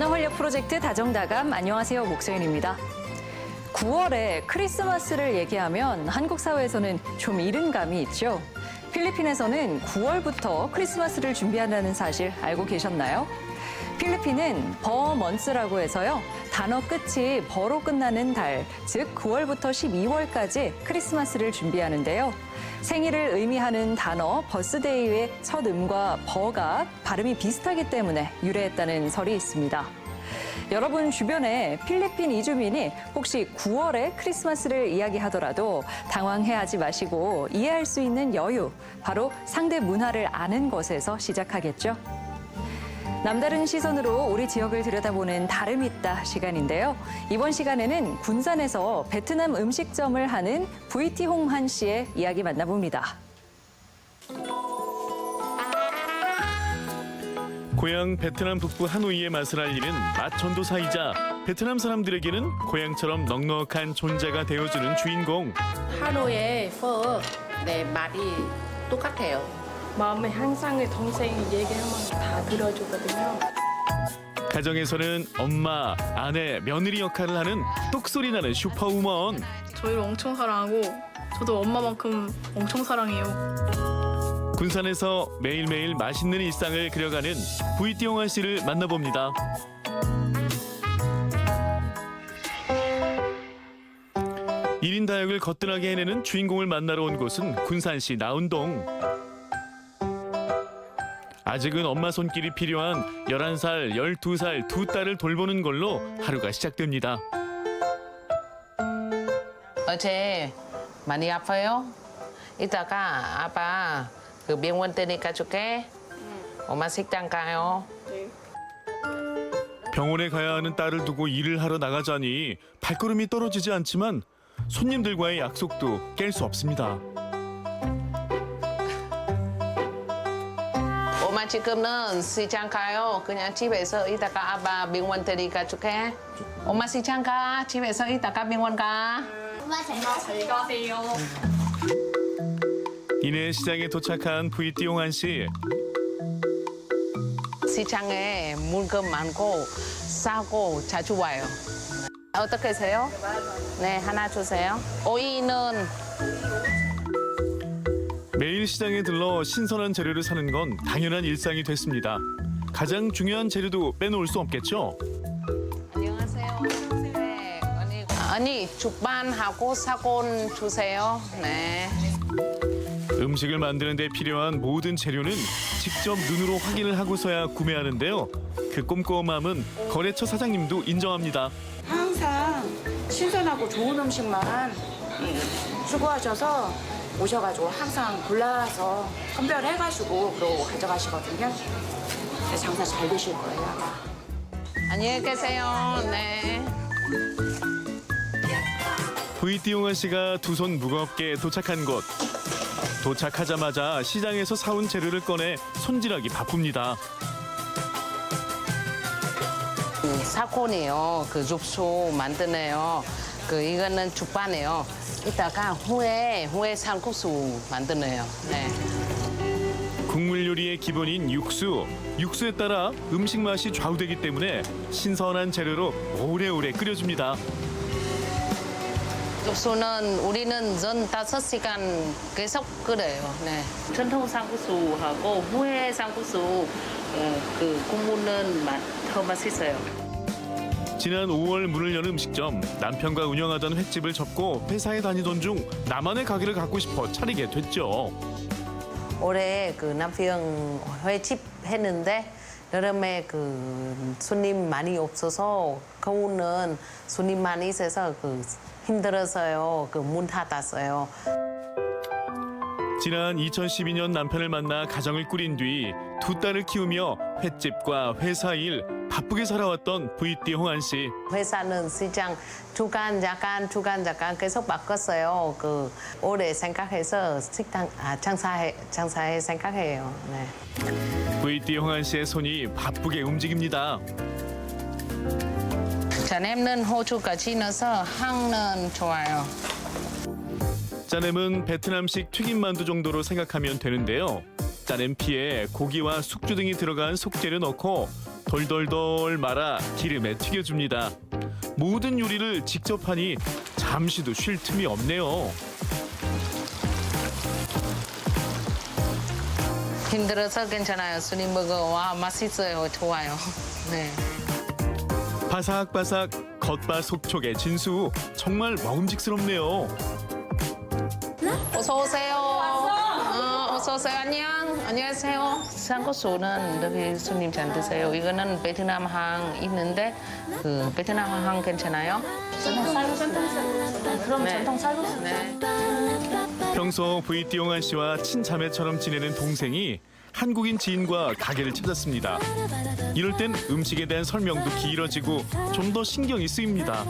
전남활력 프로젝트 다정다감 안녕하세요. 목소연입니다. 9월에 크리스마스를 얘기하면 한국 사회에서는 좀 이른 감이 있죠. 필리핀에서는 9월부터 크리스마스를 준비한다는 사실 알고 계셨나요? 필리핀은 버먼스라고 해서요. 단어 끝이 버로 끝나는 달, 즉 9월부터 12월까지 크리스마스를 준비하는데요. 생일을 의미하는 단어 버스데이의 첫 음과 버가 발음이 비슷하기 때문에 유래했다는 설이 있습니다. 여러분 주변에 필리핀 이주민이 혹시 9월에 크리스마스를 이야기하더라도 당황해하지 마시고 이해할 수 있는 여유, 바로 상대 문화를 아는 것에서 시작하겠죠. 남다른 시선으로 우리 지역을 들여다보는 다름 있다 시간인데요. 이번 시간에는 군산에서 베트남 음식점을 하는 VT 홍한 씨의 이야기 만나봅니다. 고향 베트남 북부 하노이의 맛을 알리는 맛 전도사이자 베트남 사람들에게는 고향처럼 넉넉한 존재가 되어주는 주인공. 하루에 네 말이 똑같아요. 마음에 항상 동생이 얘기하면 다 들어주거든요. 가정에서는 엄마, 아내, 며느리 역할을 하는 똑소리 나는 슈퍼우먼. 저희를 엄청 사랑하고 저도 엄마만큼 엄청 사랑해요. 군산에서 매일매일 맛있는 일상을 그려가는 VT 홍한 씨를 만나봅니다. 일인 다역을 거뜬하게 해내는 주인공을 만나러 온 곳은 군산시 나운동. 아직은 엄마 손길이 필요한 11살, 12살 두 딸을 돌보는 걸로 하루가 시작됩니다. 어제 많이 아파요? 이따가 아빠 그 병원 데니까 줄게. 엄마 식당 가요. 병원에 가야 하는 딸을 두고 일을 하러 나가자니 발걸음이 떨어지지 않지만 손님들과의 약속도 깰 수 없습니다. 엄마 지금은 시장 가요. 그냥 집에서 이따가 아빠 병원 데니까 줄게. 엄마 시장 가. 집에서 이따가 병원 가. 잘 가세요. 이내 시장에 도착한 VT 홍한 씨. 시장에 물건 많고 싸고 자주 와요. 어떻게 하세요? 네, 하나 주세요. 오이는 매일 시장에 들러 신선한 재료를 사는 건 당연한 일상이 됐습니다. 가장 중요한 재료도 빼놓을 수 없겠죠. 안녕하세요. 네, 언니 죽반하고 사골 주세요. 네. 음식을 만드는 데 필요한 모든 재료는 직접 눈으로 확인을 하고서야 구매하는데요. 그 꼼꼼함은 거래처 사장님도 인정합니다. 항상 신선하고 좋은 음식만 추구하셔서 오셔가지고 항상 골라서 선별해가지고 그러고 가져가시거든요. 장사 잘 되실 거예요, 아마. 안녕히 계세요. 네. VT 홍한 씨가 두 손 무겁게 도착한 곳. 도착하자마자 시장에서 사온 재료를 꺼내 손질하기 바쁩니다. 사골이요. 그 육수 만드네요. 이거는 죽반이에요. 이따가 후에 살국수 만드네요. 네. 국물 요리의 기본인 육수. 육수에 따라 음식 맛이 좌우되기 때문에 신선한 재료로 오래오래 끓여줍니다. 육수는 우리는 전 5시간 계속 끓여요. 네. 전통 쌀국수하고 후에 쌀국수 그 국물은 더 맛있어요. 지난 5월 문을 연 음식점. 남편과 운영하던 횟집을 접고 회사에 다니던 중 나만의 가게를 갖고 싶어 차리게 됐죠. 올해 그 남편 횟집 했는데 여름에 그 손님 많이 없어서 겨울은 손님 많이 있어서 힘들어서요. 문 닫았어요. 지난 2012년 남편을 만나 가정을 꾸린 뒤 두 딸을 키우며 횟집과 회사 일 바쁘게 살아왔던 VT 홍한 씨. 회사는 시장 주간 잠깐 계속 바꿨어요. 올해 생각해서 식당 장사해 생각해요. 네. VT 홍한 씨의 손이 바쁘게 움직입니다. 짜nem는 호주까지 넣어서 향은 좋아요. 짜nem은 베트남식 튀김 만두 정도로 생각하면 되는데요. 짜낸 피에 고기와 숙주 등이 들어간 속재를 넣고 돌돌돌 말아 기름에 튀겨줍니다. 모든 요리를 직접 하니 잠시도 쉴 틈이 없네요. 힘들어서 괜찮아요. 손님 먹어. 와, 맛있어요. 좋아요. 네. 바삭바삭 겉바속촉의 진수 정말 먹음직스럽네요. 어서 오세요. 어서 오세요. 안녕하세요. 쌍꺼수는 여기 손님 잘 드세요. 이거는 베트남항 있는데 그 베트남항 괜찮아요? 그럼 네. 전통 쌀국수. 네. 평소 부이띠용한 씨와 친자매처럼 지내는 동생이 한국인 지인과 가게를 찾았습니다. 이럴 땐 음식에 대한 설명도 길어지고 좀 더 신경이 쓰입니다.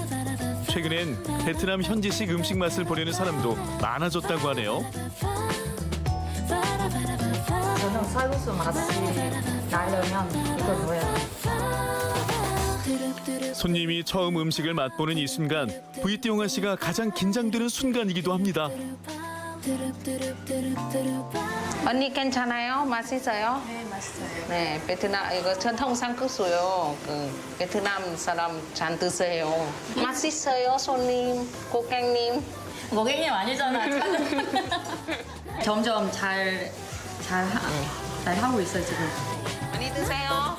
최근엔 베트남 현지식 음식 맛을 보려는 사람도 많아졌다고 하네요. 저는 쌀국수 맛이 나려면 이걸 넣어야 돼요. 손님이 처음 음식을 맛보는 이 순간 부이띠용한 씨가 가장 긴장되는 순간이기도 합니다. 언니 괜찮아요? 맛있어요? 네, 맛있어요. 네, 베트남 이거 전통 쌍꺼수요. 그 베트남 사람 잘 드세요. 맛있어요, 손님, 고객님. 고객님 아니잖아. 점점 잘 하고 있어요 지금. 많이 드세요.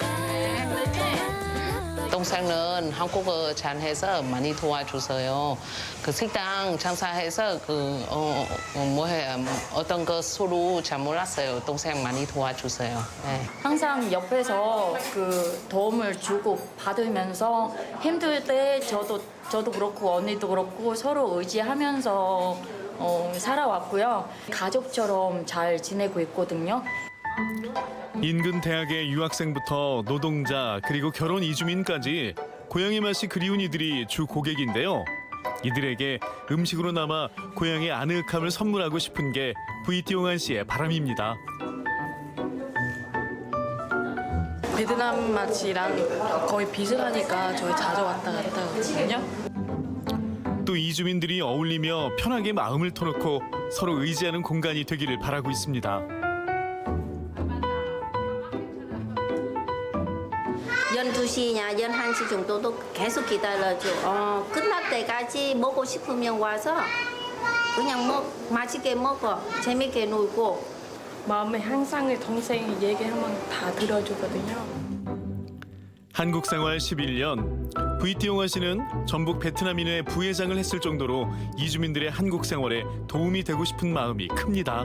동생은 한국어 잘해서 많이 도와주세요. 그 식당 장사해서 어떤 거 서로 잘 몰랐어요. 동생 많이 도와주세요. 네. 항상 옆에서 그 도움을 주고 받으면서 힘들 때 저도 그렇고 언니도 그렇고 서로 의지하면서 살아왔고요. 가족처럼 잘 지내고 있거든요. 인근 대학의 유학생부터 노동자 그리고 결혼 이주민까지 고향의 맛이 그리운 이들이 주 고객인데요. 이들에게 음식으로 남아 고향의 아늑함을 선물하고 싶은 게 부이띠용한 씨의 바람입니다. 베트남 맛이랑 거의 비슷하니까 저희 자주 왔다 갔다 하거든요. 또 이주민들이 어울리며 편하게 마음을 터놓고 서로 의지하는 공간이 되기를 바라고 있습니다. 연 2시냐, 연 1시 정도도 계속 기다려줘. 끝날 때까지 먹고 싶으면 와서 그냥 맛있게 먹어. 재밌게 놀고. 마음에 항상 동생이 얘기하면 다 들어주거든요. 한국 생활 11년, 부이띠용한 씨는 전북 베트남인회 부회장을 했을 정도로 이주민들의 한국 생활에 도움이 되고 싶은 마음이 큽니다.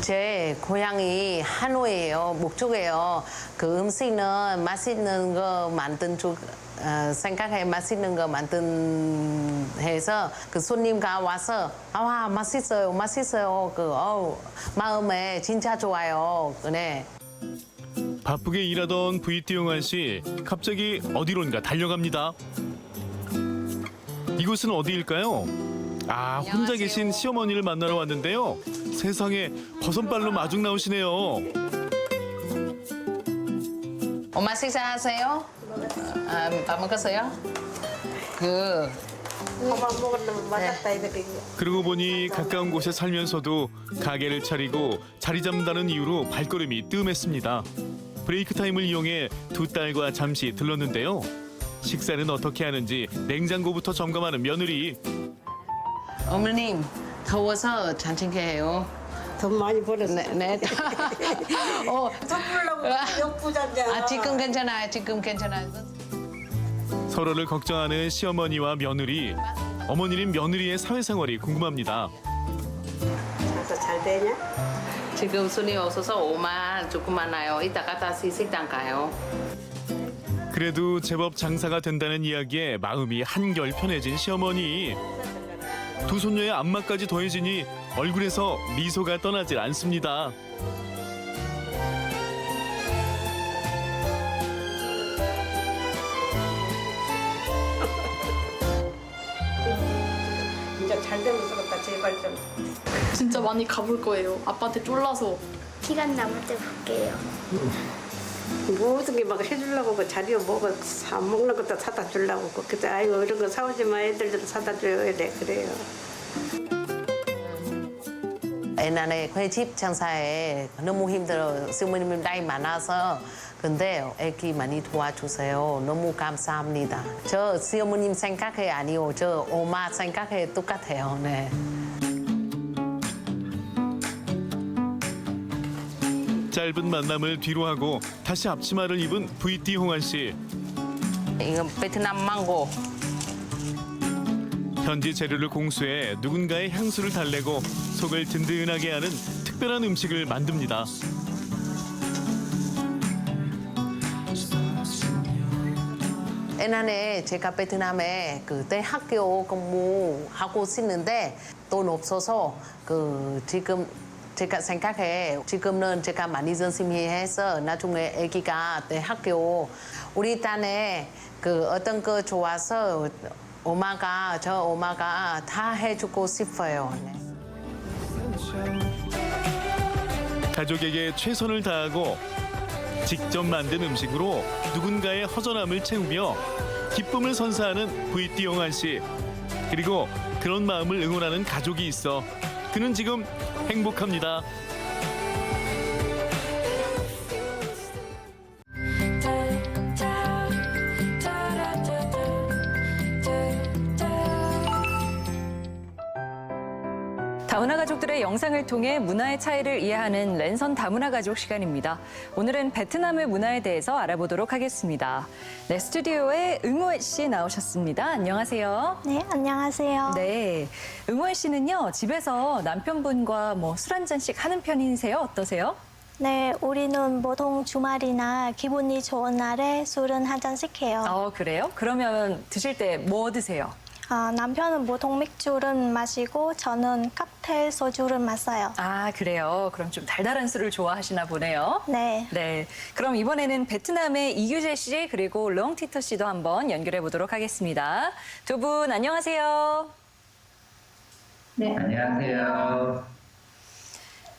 제 고향이 한우예요. 목적이에요. 그 음식은 맛있는 거 만든 쪽 생각해 맛있는 거 만든 해서 그 손님가 와서 와 맛있어요, 맛있어요. 마음에 진짜 좋아요. 그래. 바쁘게 일하던 부이띠용한 씨 갑자기 어디론가 달려갑니다. 이곳은 어디일까요? 아, 혼자 안녕하세요. 계신 시어머니를 만나러 왔는데요. 세상에 버선발로 마중 나오시네요. 엄마 식사하세요? 밥 먹었어요? 그러고 보니 가까운 곳에 살면서도 가게를 차리고 자리 잡는다는 이유로 발걸음이 뜸했습니다. 브레이크 타임을 이용해 두 딸과 잠시 들렀는데요. 식사는 어떻게 하는지 냉장고부터 점검하는 며느리. 어머님 더워서 잘 챙겨요. 돈 많이 벌었어. 네. 선물라고 역부자잖아. 지금 괜찮아요. 지금 괜찮아요. 서로를 걱정하는 시어머니와 며느리. 어머니는 며느리의 사회생활이 궁금합니다. 장사 잘 되냐? 지금 손님 없어서 오만 조금 많아요. 이따가 다시 식당 가요. 그래도 제법 장사가 된다는 이야기에 마음이 한결 편해진 시어머니. 두 손녀의 안마까지 더해지니 얼굴에서 미소가 떠나질 않습니다. 이제 잘 되면 쓰겠다 제발 좀. 진짜 많이 가볼 거예요. 아빠한테 쫄라서. 시간 남을 때 볼게요. 모든 게 막 해주려고 그 자료 먹어 사 먹는 것도 사다 주려고 그때 아이고 이런 거 사오지 마 애들도 사다 줘야 돼 그래요. 옛날에 횟집 장사에 너무 힘들어. 시어머님 나이 많아서. 근데 애기 많이 도와주세요. 너무 감사합니다. 저 시어머님 생각이 아니요. 저 엄마 생각이 똑같아요. 네. 짧은 만남을 뒤로하고 다시 앞치마를 입은 VT 홍한 씨. 이건 베트남 망고. 현지 재료를 공수해 누군가의 향수를 달래고 속을 든든하게 하는 특별한 음식을 만듭니다. 옛날에 제가 베트남에 그때 학교 공부하고 있는데 돈 없어서 지금 제가 생각해 지금은 제가 많이 열심히 해서 나중에 아기가 대학교 우리 딸에 어떤 거 좋아서 저 엄마가 다 해주고 싶어요. 가족에게 최선을 다하고 직접 만든 음식으로 누군가의 허전함을 채우며 기쁨을 선사하는 VT 홍한 씨. 그리고 그런 마음을 응원하는 가족이 있어 그는 지금 행복합니다. 다문화 가족들의 영상을 통해 문화의 차이를 이해하는 랜선 다문화 가족 시간입니다. 오늘은 베트남의 문화에 대해서 알아보도록 하겠습니다. 네, 스튜디오에 응호애 씨 나오셨습니다. 안녕하세요. 네, 안녕하세요. 네, 응호애 씨는요 집에서 남편분과 술 한 잔씩 하는 편이세요? 어떠세요? 네, 우리는 보통 주말이나 기분이 좋은 날에 술은 한 잔씩 해요. 그래요? 그러면 드실 때 뭐 드세요? 남편은 보통 맥주를 마시고 저는 칵테일 소주를 마셔요. 아, 그래요? 그럼 좀 달달한 술을 좋아하시나 보네요. 네. 네, 그럼 이번에는 베트남의 이규재 씨 그리고 렁티터 씨도 한번 연결해 보도록 하겠습니다. 두 분 안녕하세요. 네, 안녕하세요.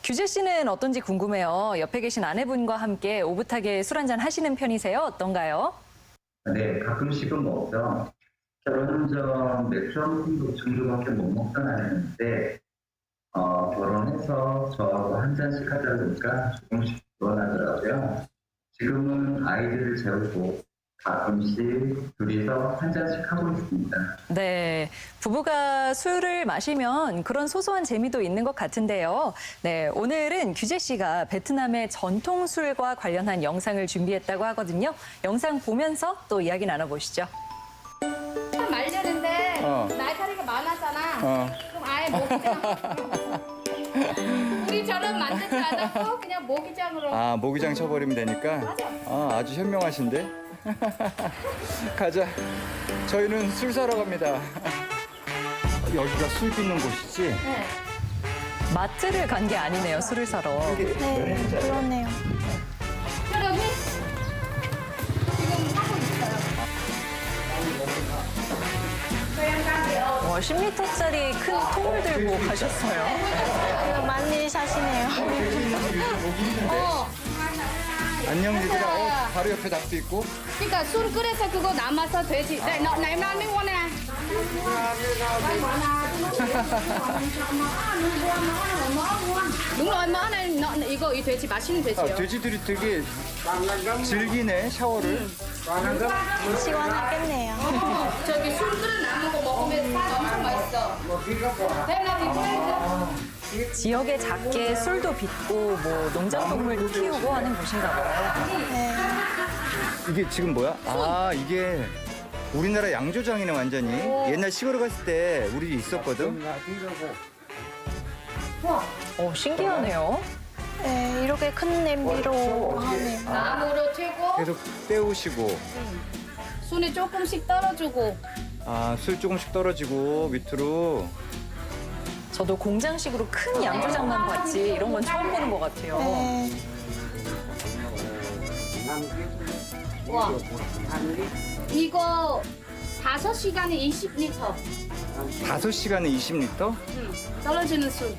규재 씨는 어떤지 궁금해요. 옆에 계신 아내분과 함께 오붓하게 술 한잔 하시는 편이세요? 어떤가요? 네, 가끔씩은 먹죠. 결혼 전 맥주 한 캔도 정도밖에 못 먹던 아내였는데 결혼해서 저하고 한 잔씩 하다 보니까 조금씩 늘어나더라고요. 지금은 아이들을 재우고 가끔씩 둘이서 한 잔씩 하고 있습니다. 네, 부부가 술을 마시면 그런 소소한 재미도 있는 것 같은데요. 네, 오늘은 규재 씨가 베트남의 전통 술과 관련한 영상을 준비했다고 하거든요. 영상 보면서 또 이야기 나눠보시죠. 말려는데 날파리가 많았잖아. 그럼 아예 모기장. 우리처럼 만들지 않았고 그냥 모기장으로. 모기장 쳐버리면 되니까. 맞아. 아주 현명하신데. 가자. 저희는 술 사러 갑니다. 여기가 술 빚는 곳이지? 네. 마트를 간 게 아니네요, 술을 사러. 네, 그렇네요. 여기 지금 하고 있어요. 10리터짜리 큰 통을 들고 가셨어요. 이거 많이 사시네요. 안녕 얘들아. 바로 옆에 닭도 있고. 그러니까 술 끓여서 그거 남아서 돼지. 네, 너 나만 면 원해. đúng rồi mỡ này 이거 이 돼지 맛있는 돼지요. 돼지들이 되게 즐기네 샤워를. 시원하겠네요. 저기 술 끓여 남은 거 먹으면 엄청 맛있어. 지역에 작게 술도 빚고 농작동물도 키우고 하는 곳인가 봐요. 네. 이게 지금 뭐야? 이게 우리나라 양조장이네 완전히. 옛날 시골에 갔을 때 우리 있었거든. 신기하네요. 네, 이렇게 큰 냄비로 하네요. 나무로 튀고 계속 때우시고. 손이 조금씩 떨어지고. 술 조금씩 떨어지고 밑으로. 저도 공장식으로 큰 양조장만 봤지 이런 건 처음 보는 것 같아요. 네. 와. 이거 5시간에 20리터. 5시간에 20리터? 떨어지는 술.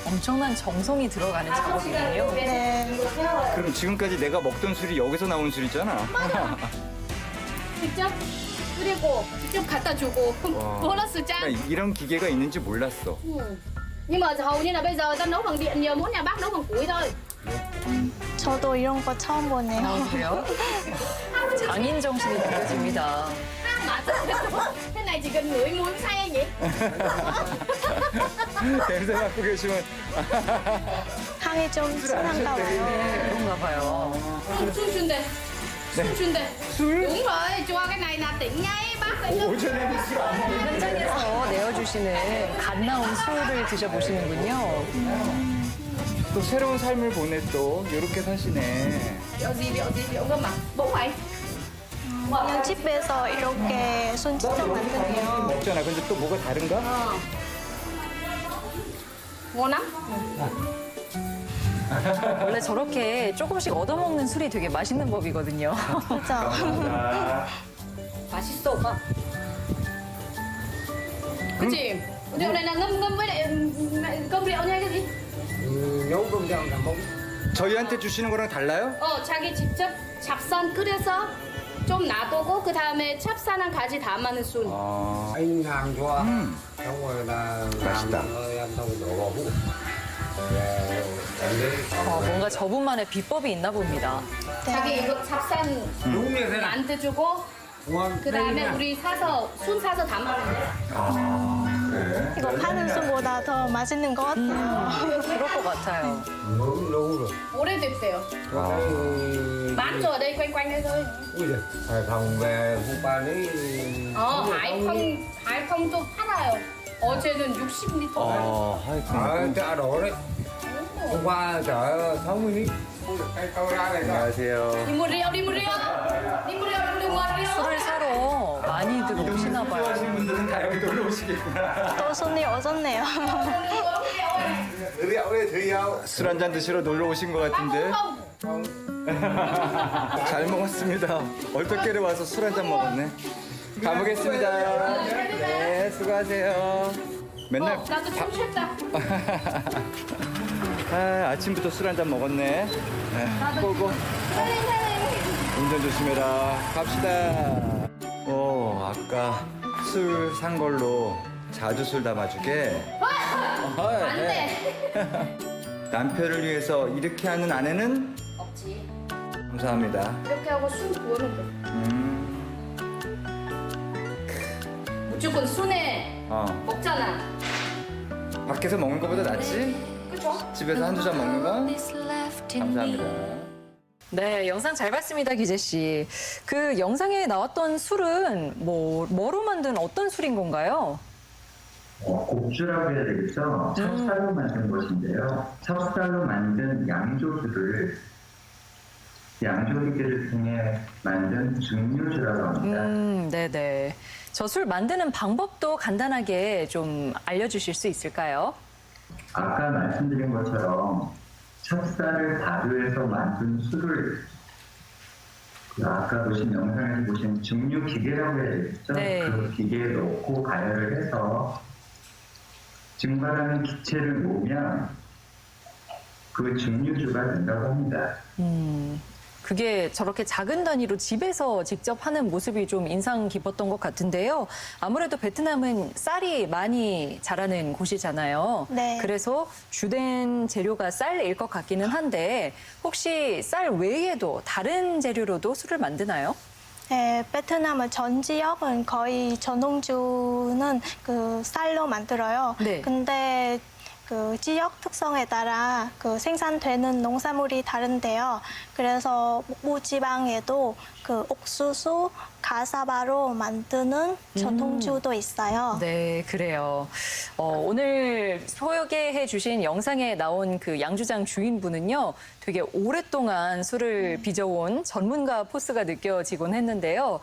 엄청난 정성이 들어가는 작업이군요. 네. 그럼 지금까지 내가 먹던 술이 여기서 나온 술이잖아. 직접 끓이고 직접 갖다 주고 보너스 짠. 나 이런 기계가 있는지 몰랐어. Nhưng mà hầu như là bây giờ ta nấu bằng điện nhiều, mỗi nhà bác nấu bằng củi thôi. 저도 이런 거 처음 보네요. 그래요? 장인 정신이 느껴집니다. Mà thế này chỉ cần ngửi muối say anh nhỉ? 냄새 맡고 계시면 향이 좀 진한가 봐요. 그런가 봐요. Sun 준대. Sun 준대. 술? Đúng rồi, cho cái này là tỉnh ngay bác phải không? 오전에는 술 안 먹는 현장에서 내어주시는 갓 나온 술을 드셔보시는군요. 또 새로운 삶을 보내 또 이렇게 사시네. Rượu gì cơ mà. Bố mày. 그냥 집에서 이렇게 손 직접 만드네요. 먹잖아. 근데 또 뭐가 다른가? Ngon lắm. 원래 저렇게 조금씩 얻어먹는 술이 되게 맛있는 법이거든요. 그죠? 맛있어 오빠. 그치? Rượu này là ngâm với lại cơm rượu nha cái gì? 저희한테 주시는 거랑 달라요? 자기 직접 잡산 끓여서 좀 놔두고 그 다음에 찹쌀랑 가지 담아는 술. anh hàng cho xong rồi là 맛있다. em xong rồi đổ vào hũ 뭔가 저분만의 비법이 있나 봅니다. 자기 이거 찹쌀 đúng như thế này 만들어주고 ngon 그 다음에 우리 사서 순 사서 담아는 거야. 이거 파는 술보다 더 맛있는 것 같아요. 그럴 것 같아요. lâu rồi 오래됐대요. bán rồi ở đây quanh đây thôi. ui giời Hải Phòng về hôm qua đấy hải phòng 또 팔아요. 어제는 60리터. ở chợ đổ đấy hôm qua chở 60 lít cái câu ra này thôi 안녕하세요. đi mua rượu đừng mua rượu. 술을 사러 많이들 오시나 봐요. 하시는 분들은 다 여기 놀러 오시겠구나. 또 손이 오졌네요. 술 한 잔 드시러 놀러 오신 것 같은데. 잘 먹었습니다. 얼떨결에 와서 술 한 잔 먹었네. 가보겠습니다. 네, 수고하세요. 맨날 나도 좀 쉬었다. 아침부터 술 한 잔 먹었네. 고고. 운전 조심해라. 갑시다. 아까 술 산 걸로 자주 술 담아주게. 안 돼. 남편을 위해서 이렇게 하는 아내는 없지. 감사합니다. 이렇게 하고 술 부으면 돼. 무조건 순에 먹잖아. 밖에서 먹는 것보다 낫지? 그죠? 집에서 한두 잔 먹는 거? 감사합니다. 네, 영상 잘 봤습니다, 기재 씨. 그 영상에 나왔던 술은 뭐로 만든 어떤 술인 건가요? 곡주라고 해야 되겠죠? 찹쌀로 만든 것인데요. 찹쌀로 만든 양조기를 통해 만든 증류주라고 합니다. 네네. 저 술 만드는 방법도 간단하게 좀 알려주실 수 있을까요? 아까 말씀드린 것처럼 찹쌀을 발효해서 만든 술을 아까 보신 영상에서 보신 증류기계라고 해야 되겠죠? 네. 그 기계에 넣고 가열을 해서 증발하는 기체를 놓으면 그 증류주가 된다고 합니다. 그게 저렇게 작은 단위로 집에서 직접 하는 모습이 좀 인상 깊었던 것 같은데요. 아무래도 베트남은 쌀이 많이 자라는 곳이잖아요. 네. 그래서 주된 재료가 쌀일 것 같기는 한데 혹시 쌀 외에도 다른 재료로도 술을 만드나요? 네, 베트남은 전 지역은 거의 전통주는 그 쌀로 만들어요. 네. 근데 그 지역 특성에 따라 그 생산되는 농산물이 다른데요. 그래서 북부 지방에도 그 옥수수, 가사바로 만드는 전통주도 있어요. 네, 그래요. 오늘 소개해 주신 영상에 나온 그 양주장 주인분은요, 되게 오랫동안 술을 빚어온 전문가 포스가 느껴지곤 했는데요.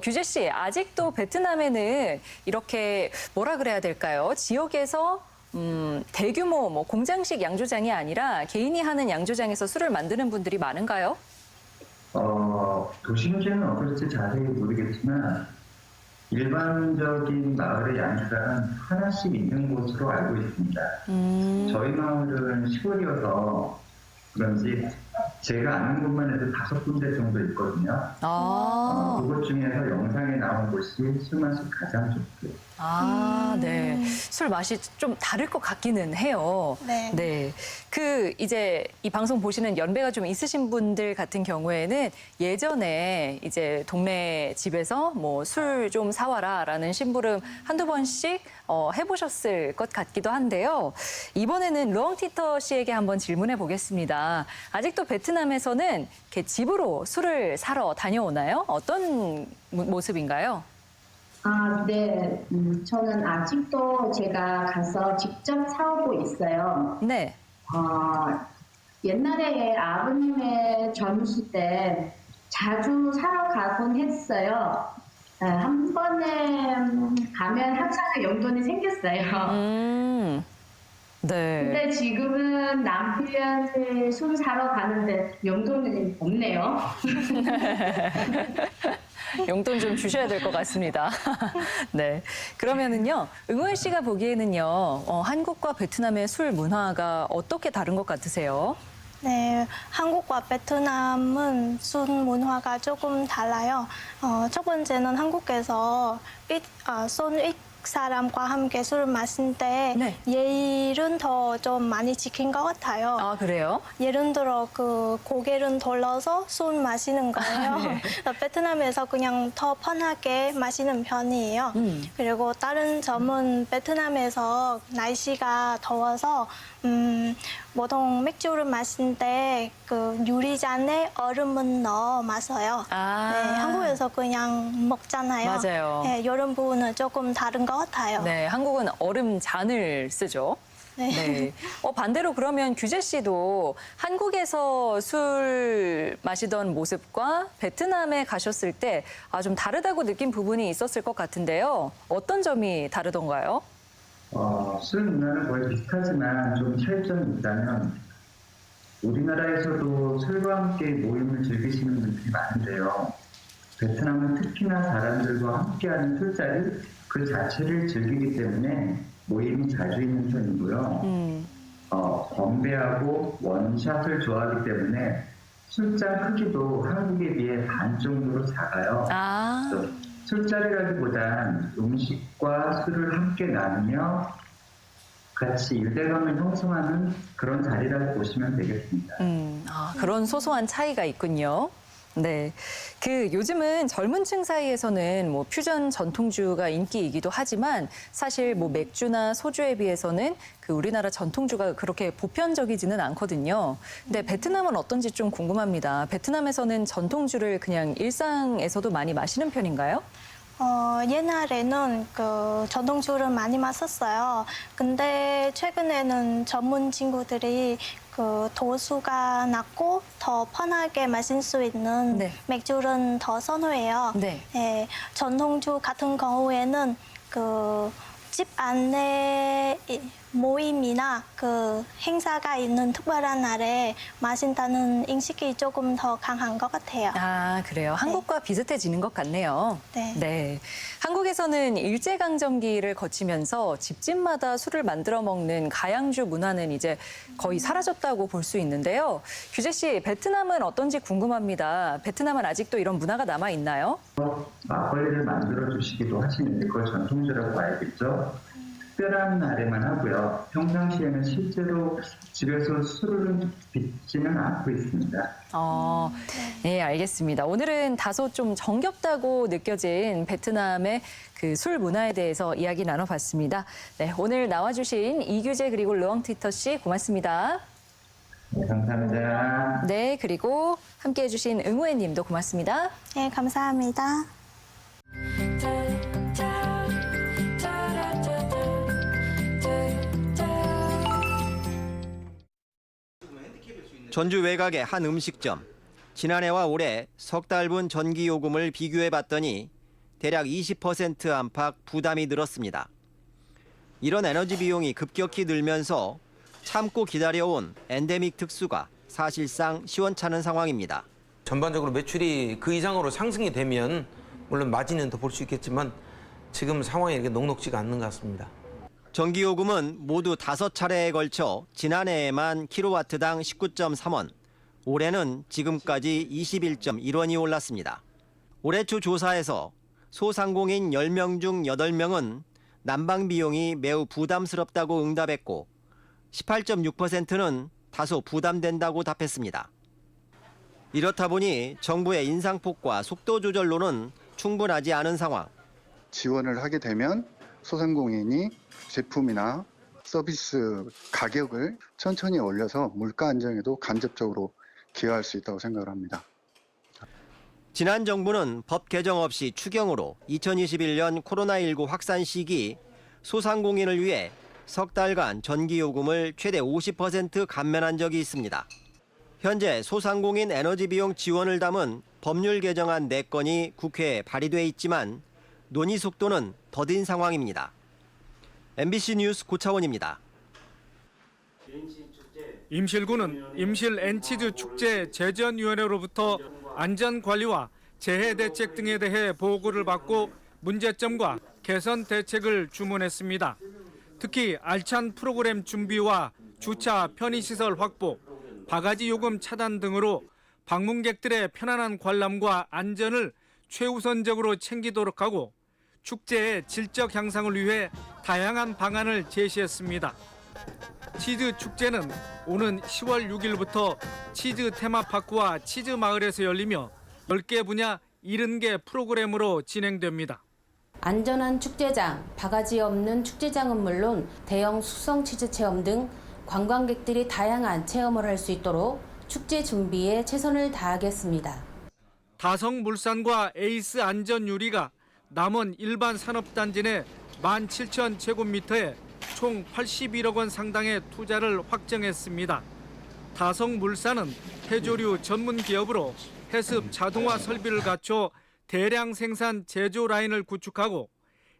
규재 씨, 아직도 베트남에는 이렇게 뭐라 그래야 될까요? 지역에서 대규모 공장식 양조장이 아니라 개인이 하는 양조장에서 술을 만드는 분들이 많은가요? 도심지는 어떨지 자세히 모르겠지만 일반적인 마을의 양조장은 하나씩 있는 곳으로 알고 있습니다. 저희 마을은 시골이어서 그런지 제가 아는 곳만 해도 5군데 정도 있거든요. 그곳 중에서 영상에 나온 곳이 술 맛이 가장 좋고요. 네. 술 맛이 좀 다를 것 같기는 해요. 네. 이제 이 방송 보시는 연배가 좀 있으신 분들 같은 경우에는 예전에 이제 동네 집에서 뭐 술 좀 사와라라는 심부름 한두 번씩 해보셨을 것 같기도 한데요. 이번에는 르엉티터 씨에게 한번 질문해 보겠습니다. 아직도 베트남에서는 이렇게 집으로 술을 사러 다녀오나요? 어떤 모습인가요? 네. 저는 아직도 제가 가서 직접 사오고 있어요. 네. 옛날에 아버님의 젊으실 때 자주 사러 가곤 했어요. 한 번에 가면 항상 용돈이 생겼어요. 네. 근데 지금은 남편이 술 사러 가는데 용돈이 없네요. 용돈 좀 주셔야 될 것 같습니다. 네. 그러면은요, 응원 씨가 보기에는요, 한국과 베트남의 술 문화가 어떻게 다른 것 같으세요? 네, 한국과 베트남은 술 문화가 조금 달라요. 첫 번째는 한국에서 손익 사람과 함께 술을 마실 때 예의는 더 좀 많이 지킨 것 같아요. 아, 그래요? 예를 들어 고개를 돌려서 술 마시는 거예요. 베트남에서 그냥 더 편하게 마시는 편이에요. 그리고 다른 점은 베트남에서 날씨가 더워서 보통 맥주를 마실 때 유리잔에 얼음을 넣어 마셔요. 네, 한국에서 그냥 먹잖아요. 맞아요. 네, 이런 부분은 조금 다른 것 같아요. 네, 한국은 얼음 잔을 쓰죠. 네. 반대로 그러면 규재 씨도 한국에서 술 마시던 모습과 베트남에 가셨을 때 좀 다르다고 느낀 부분이 있었을 것 같은데요. 어떤 점이 다르던가요? 술 문화는 거의 비슷하지만 좀 차이점이 있다면 우리나라에서도 술과 함께 모임을 즐기시는 분들이 많은데요. 베트남은 특히나 사람들과 함께하는 술자리 그 자체를 즐기기 때문에 모임이 자주 있는 편이고요. 건배하고 원샷을 좋아하기 때문에 술잔 크기도 한국에 비해 반 정도로 작아요. 술자리라기보단 음식과 술을 함께 나누며 같이 유대감을 형성하는 그런 자리라고 보시면 되겠습니다. 그런 소소한 차이가 있군요. 네. 요즘은 젊은 층 사이에서는 뭐 퓨전 전통주가 인기이기도 하지만 사실 뭐 맥주나 소주에 비해서는 우리나라 전통주가 그렇게 보편적이지는 않거든요. 근데 베트남은 어떤지 좀 궁금합니다. 베트남에서는 전통주를 그냥 일상에서도 많이 마시는 편인가요? 옛날에는 전통주를 많이 마셨어요. 근데 최근에는 전문 친구들이 도수가 낮고 더 편하게 마실 수 있는 맥주를 더 선호해요. 네, 전통주 같은 경우에는 집 안에 모임이나 행사가 있는 특별한 날에 마신다는 인식이 조금 더 강한 것 같아요. 그래요. 한국과 비슷해지는 것 같네요. 네. 한국에서는 일제강점기를 거치면서 집집마다 술을 만들어 먹는 가양주 문화는 이제 거의 사라졌다고 볼 수 있는데요. 규재 씨, 베트남은 어떤지 궁금합니다. 베트남은 아직도 이런 문화가 남아 있나요? 막걸리를 만들어 주시기도 하시는데 그걸 전통주라고 봐야겠죠. 특별한 날에만 하고요. 평상시에는 실제로 집에서 술을 빚지는 않고 있습니다. 네, 알겠습니다. 오늘은 다소 좀 정겹다고 느껴진 베트남의 술 문화에 대해서 이야기 나눠봤습니다. 네, 오늘 나와주신 이규재 그리고 르엉티터 씨 고맙습니다. 네, 감사합니다. 네, 그리고 함께해 주신 응우애 님도 고맙습니다. 네, 감사합니다. 전주 외곽의 한 음식점. 지난해와 올해 석 달분 전기요금을 비교해봤더니 대략 20% 안팎 부담이 늘었습니다. 이런 에너지 비용이 급격히 늘면서 참고 기다려온 엔데믹 특수가 사실상 시원찮은 상황입니다. 전반적으로 매출이 그 이상으로 상승이 되면 물론 마진은 더 볼 수 있겠지만 지금 상황이 이렇게 녹록지가 않는 것 같습니다. 전기요금은 모두 5차례에 걸쳐 지난해에만 킬로와트당 19.3원, 올해는 지금까지 21.1원이 올랐습니다. 올해 초 조사에서 소상공인 10명 중 8명은 난방 비용이 매우 부담스럽다고 응답했고 18.6%는 다소 부담된다고 답했습니다. 이렇다 보니 정부의 인상폭과 속도 조절로는 충분하지 않은 상황. 지원을 하게 되면 소상공인이 제품이나 서비스 가격을 천천히 올려서 물가 안정에도 간접적으로 기여할 수 있다고 생각을 합니다. 지난 정부는 법 개정 없이 추경으로 2021년 코로나19 확산 시기 소상공인을 위해 석 달간 전기요금을 최대 50% 감면한 적이 있습니다. 현재 소상공인 에너지 비용 지원을 담은 법률 개정안 4건이 국회에 발의돼 있지만 논의 속도는 더딘 상황입니다. MBC 뉴스 고차원입니다. 임실구는 임실 엔치즈 축제 제전위원회로부터 안전관리와 재해대책 등에 대해 보고를 받고 문제점과 개선 대책을 주문했습니다. 특히 알찬 프로그램 준비와 주차 편의시설 확보, 바가지 요금 차단 등으로 방문객들의 편안한 관람과 안전을 최우선적으로 챙기도록 하고 축제의 질적 향상을 위해 다양한 방안을 제시했습니다. 치즈 축제는 오는 10월 6일부터 치즈 테마파크와 치즈 마을에서 열리며 10개 분야 70개 프로그램으로 진행됩니다. 안전한 축제장, 바가지 없는 축제장은 물론 대형 숙성 치즈 체험 등 관광객들이 다양한 체험을 할 수 있도록 축제 준비에 최선을 다하겠습니다. 다성물산과 에이스 안전유리가 남원 일반 산업단지 내 17,000제곱미터에 총 81억 원 상당의 투자를 확정했습니다. 다성물산은 해조류 전문 기업으로 해습 자동화 설비를 갖춰 대량 생산 제조 라인을 구축하고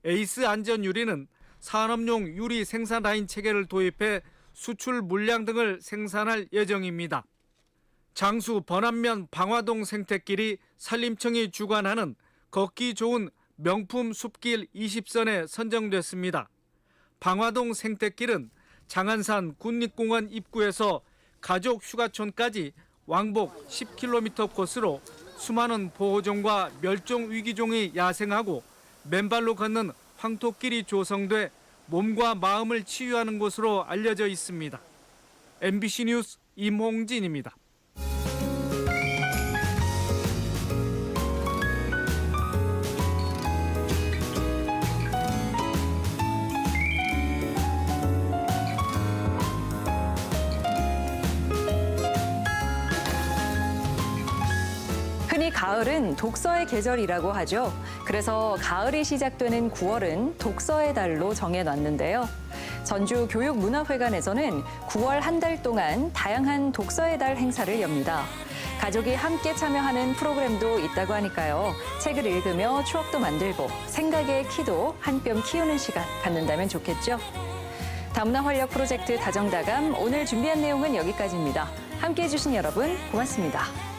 에이스 안전유리는 산업용 유리 생산 라인 체계를 도입해 수출 물량 등을 생산할 예정입니다. 장수 번안면 방화동 생태길이 산림청이 주관하는 걷기 좋은 명품 숲길 20선에 선정됐습니다. 방화동 생태길은 장안산 국립공원 입구에서 가족 휴가촌까지 왕복 10km 코스로 수많은 보호종과 멸종 위기종이 야생하고 맨발로 걷는 황토길이 조성돼 몸과 마음을 치유하는 곳으로 알려져 있습니다. MBC 뉴스 임홍진입니다. 흔히 가을은 독서의 계절이라고 하죠. 그래서 가을이 시작되는 9월은 독서의 달로 정해놨는데요. 전주 교육문화회관에서는 9월 한 달 동안 다양한 독서의 달 행사를 엽니다. 가족이 함께 참여하는 프로그램도 있다고 하니까요. 책을 읽으며 추억도 만들고 생각의 키도 한 뼘 키우는 시간 갖는다면 좋겠죠. 다문화 활력 프로젝트 다정다감 오늘 준비한 내용은 여기까지입니다. 함께해 주신 여러분 고맙습니다.